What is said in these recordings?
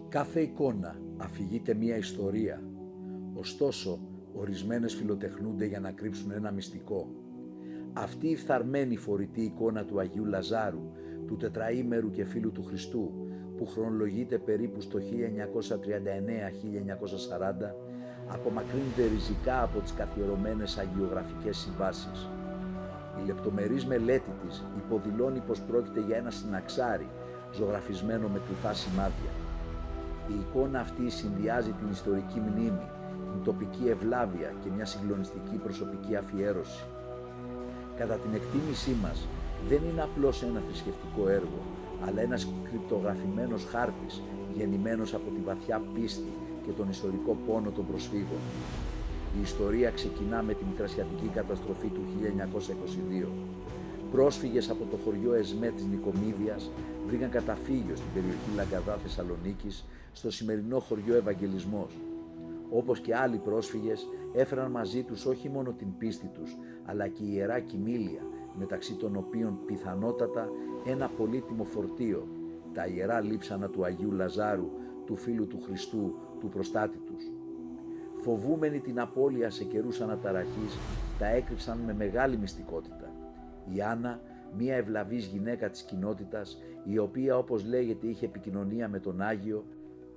Κάθε εικόνα αφηγείται μία ιστορία, ωστόσο ορισμένες φιλοτεχνούνται για να κρύψουν ένα μυστικό. Αυτή η φθαρμένη φορητή εικόνα του Αγίου Λαζάρου, του τετραήμερου και φίλου του Χριστού, που χρονολογείται περίπου στο 1939-1940, απομακρύνεται ριζικά από τις καθιερωμένες αγιογραφικές συμβάσεις. Η λεπτομερής μελέτη της υποδηλώνει πως πρόκειται για ένα συναξάρι ζωγραφισμένο με κρυφά σημάδια. Η εικόνα αυτή συνδυάζει την ιστορική μνήμη, την τοπική ευλάβεια και μια συγκλονιστική προσωπική αφιέρωση. Κατά την εκτίμησή μας, δεν είναι απλώς ένα θρησκευτικό έργο, αλλά ένας κρυπτογραφημένος χάρτης γεννημένος από τη βαθιά πίστη και τον ιστορικό πόνο των προσφύγων. Η ιστορία ξεκινά με τη μικρασιατική καταστροφή του 1922. Πρόσφυγες από το χωριό Εσμέ της Νικομύδιας βρήκαν καταφύγιο στην περιοχή Λαγκαδά Θεσσαλονίκης, στο σημερινό χωριό Ευαγγελισμός. Όπως και άλλοι πρόσφυγες, έφεραν μαζί τους όχι μόνο την πίστη τους, αλλά και ιερά κοιμήλια, μεταξύ των οποίων πιθανότατα ένα πολύτιμο φορτίο, τα ιερά λείψανα του Αγίου Λαζάρου, του φίλου του Χριστού, του προστάτη τους. Φοβούμενοι την απώλεια σε καιρούς αναταραχής, τα έκρυψαν με μεγάλη μυστικότητα. Η Άννα, μία ευλαβής γυναίκα της κοινότητας, η οποία όπως λέγεται είχε επικοινωνία με τον Άγιο,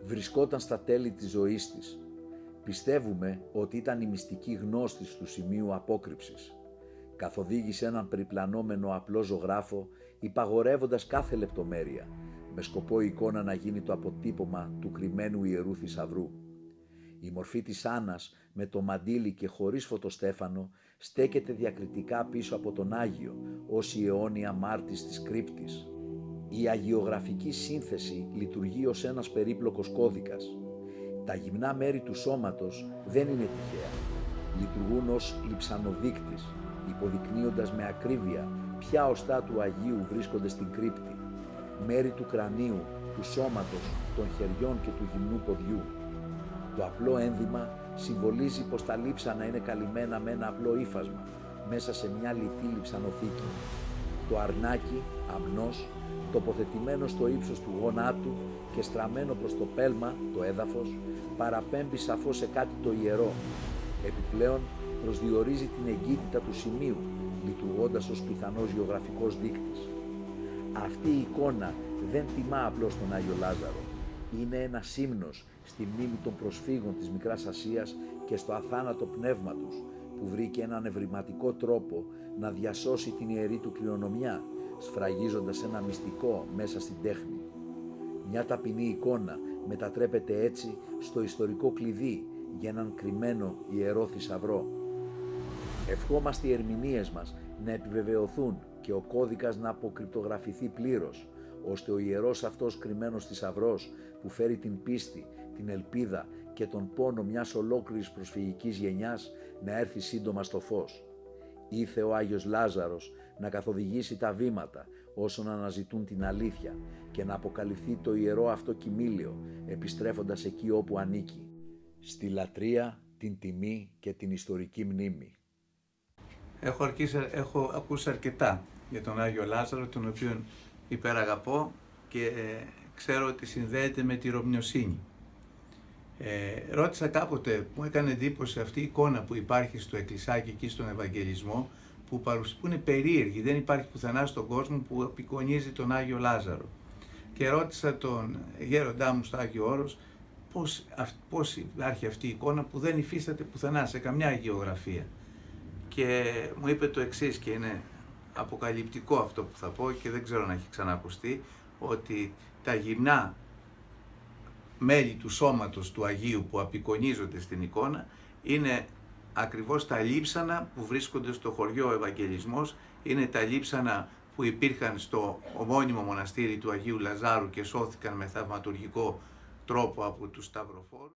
βρισκόταν στα τέλη της ζωής της. Πιστεύουμε ότι ήταν η μυστική γνώστης του σημείου απόκρυψης. Καθοδήγησε έναν περιπλανόμενο απλό ζωγράφο, υπαγορεύοντας κάθε λεπτομέρεια, με σκοπό η εικόνα να γίνει το αποτύπωμα του κρυμμένου ιερού θησαυρού. Η μορφή της Άννας, με το μαντίλι και χωρίς φωτοστέφανο, στέκεται διακριτικά πίσω από τον Άγιο, ως η αιώνια μάρτης της κρύπτης. Η αγιογραφική σύνθεση λειτουργεί ως ένας περίπλοκος κώδικας. Τα γυμνά μέρη του σώματος δεν είναι τυχαία. Λειτουργούν ως λειψανοδείκτης, υποδεικνύοντας με ακρίβεια ποια οστά του Αγίου βρίσκονται στην κρύπτη, μέρη του κρανίου, του σώματος, των χεριών και του γυμνού ποδιού. Το απλό ένδυμα συμβολίζει πως τα λείψανα είναι καλυμμένα με ένα απλό ύφασμα, μέσα σε μια λιτή λειψανοθήκη. Το αρνάκι, αμνός, τοποθετημένο στο ύψος του γόνατου και στραμμένο προς το πέλμα, το έδαφος, παραπέμπει σαφώς σε κάτι το ιερό. Επιπλέον, προσδιορίζει την εγκύτητα του σημείου, λειτουργώντας ως πιθανός γεωγραφικός δείκτης. Αυτή η εικόνα δεν τιμά απλώς τον Άγιο Λάζαρο. Είναι ένας ύμνος στη μνήμη των προσφύγων της Μικράς Ασίας και στο αθάνατο πνεύμα τους, που βρήκε έναν ευρηματικό τρόπο να διασώσει την ιερή του κληρονομιά, σφραγίζοντας ένα μυστικό μέσα στην τέχνη. Μια ταπεινή εικόνα μετατρέπεται έτσι στο ιστορικό κλειδί για έναν κρυμμένο ιερό θησαυρό. Ευχόμαστε οι ερμηνείες μας να επιβεβαιωθούν και ο κώδικας να αποκρυπτογραφηθεί πλήρως, ώστε ο ιερός αυτός κρυμμένος θησαυρός που φέρει την πίστη, την ελπίδα και τον πόνο μιας ολόκληρης προσφυγικής γενιάς να έρθει σύντομα στο φως. Ήθε ο Άγιος Λάζαρος να καθοδηγήσει τα βήματα όσων αναζητούν την αλήθεια και να αποκαλυφθεί το ιερό αυτό κοιμήλιο, επιστρέφοντας εκεί όπου ανήκει, στη λατρεία, την τιμή και την ιστορική μνήμη. Έχω ακούσει αρκετά για τον Άγιο Λάζαρο, τον οποίο υπεραγαπώ και ξέρω ότι συνδέεται με τη ρωμιοσύνη. Ρώτησα κάποτε, μου έκανε εντύπωση αυτή η εικόνα που υπάρχει στο εκκλησάκι εκεί στον Ευαγγελισμό, που είναι περίεργη, δεν υπάρχει πουθενά στον κόσμο που απεικονίζει τον Άγιο Λάζαρο. Και ρώτησα τον γέροντά μου στο Άγιο Όρος πώς υπάρχει αυτή η εικόνα που δεν υφίσταται πουθενά σε καμιά αγιογραφία. Και μου είπε το εξής, και είναι αποκαλυπτικό αυτό που θα πω και δεν ξέρω να έχει ξανακουστεί, ότι τα γυμνά μέλη του σώματος του Αγίου που απεικονίζονται στην εικόνα είναι ακριβώς τα λείψανα που βρίσκονται στο χωριό Ευαγγελισμός, είναι τα λείψανα που υπήρχαν στο ομώνυμο μοναστήρι του Αγίου Λαζάρου και σώθηκαν με θαυματουργικό τρόπο από τους σταυροφόρους.